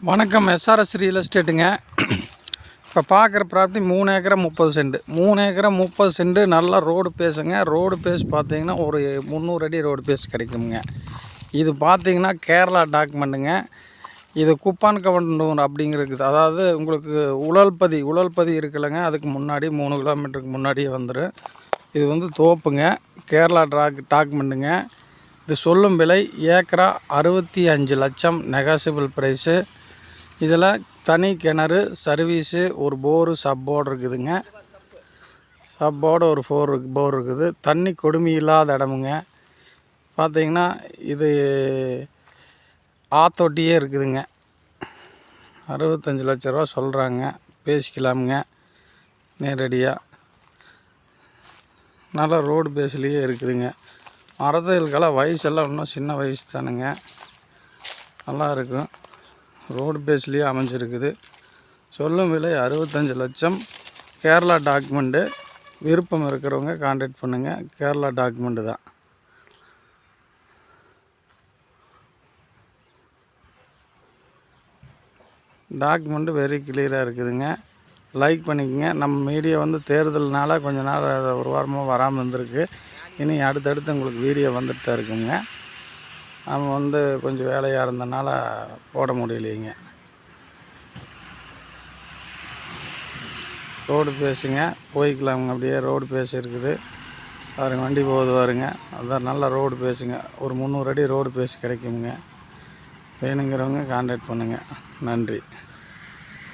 வணக்கம். SRS real எஸ்டேட்டுங்க. இப்போ பார்க்குற ப்ராப்பர்ட்டி 3 ஏக்கரா 30 சென்ட். 3 ஏக்கரா 30 சென்ட் நல்லா ரோடு பேஸுங்க. ரோடு பேஸ் பார்த்தீங்கன்னா ஒரு 300 அடி ரோடு பேஸ் கிடைக்குங்க. இது பார்த்தீங்கன்னா கேரளா டாக்குமெண்ட்டுங்க. இது குப்பான் கவண்டூர் அப்படிங்கிறது, அதாவது உங்களுக்கு உழல்பதி இருக்குல்லங்க, அதுக்கு முன்னாடி 3 கிலோமீட்டருக்கு முன்னாடியே வந்துடும். இது வந்து தோப்புங்க, கேரளா டாக்குமெண்ட்டுங்க. இது சொல்லும் விலை ஏக்கரா 65 லட்சம், நெகாசிபிள் ப்ரைஸு. இதில் தனி கிணறு, சர்வீஸு, ஒரு போரு, சப்போர்டு இருக்குதுங்க. சப்போர்டு ஒரு போர் இருக்குது. தண்ணி கொடுமை இல்லாத இடமுங்க. பார்த்திங்கன்னா இது ஆத்தொட்டியே இருக்குதுங்க. 65 லட்ச ரூபா சொல்கிறாங்க, பேசிக்கலாமுங்க நேரடியாக. நல்லா ரோடு பேஸ்லேயே இருக்குதுங்க. மரத்துகளுக்கெல்லாம் வயசெல்லாம் இன்னும் சின்ன வயசு தானுங்க, நல்லா இருக்கும். ரோடு பேஸ்லேயே அமைஞ்சிருக்குது. சொல்லும் விலை 65 லட்சம், கேரளா டாக்குமெண்ட்டு. விருப்பம் இருக்கிறவங்க கான்டாக்ட் பண்ணுங்கள். கேரளா டாக்குமெண்ட்டு தான். டாக்குமெண்ட்டு வெரி கிளியராக இருக்குதுங்க. லைக் பண்ணிக்கங்க. நம்ம மீடியா வந்து தேர்தல்னால கொஞ்ச நாள் ஒரு வாரமாக வராமல் இருந்திருக்கு. இனி அடுத்தடுத்து உங்களுக்கு வீடியோ வந்துட்டு தான் இருக்குங்க. நம்ம வந்து கொஞ்சம் வேலையாக இருந்தனால போட முடியலைங்க. ரோடு பேசுங்க, போய்க்கலாமுங்க. அப்படியே ரோடு பேச இருக்குது பாருங்க, வண்டி போகுது பாருங்க. அதான் நல்லா ரோடு பேசுங்க. ஒரு 300 அடி ரோடு பேஸ் கிடைக்குங்க. வேணுங்கிறவங்க கான்டாக்ட் பண்ணுங்கள். நன்றி.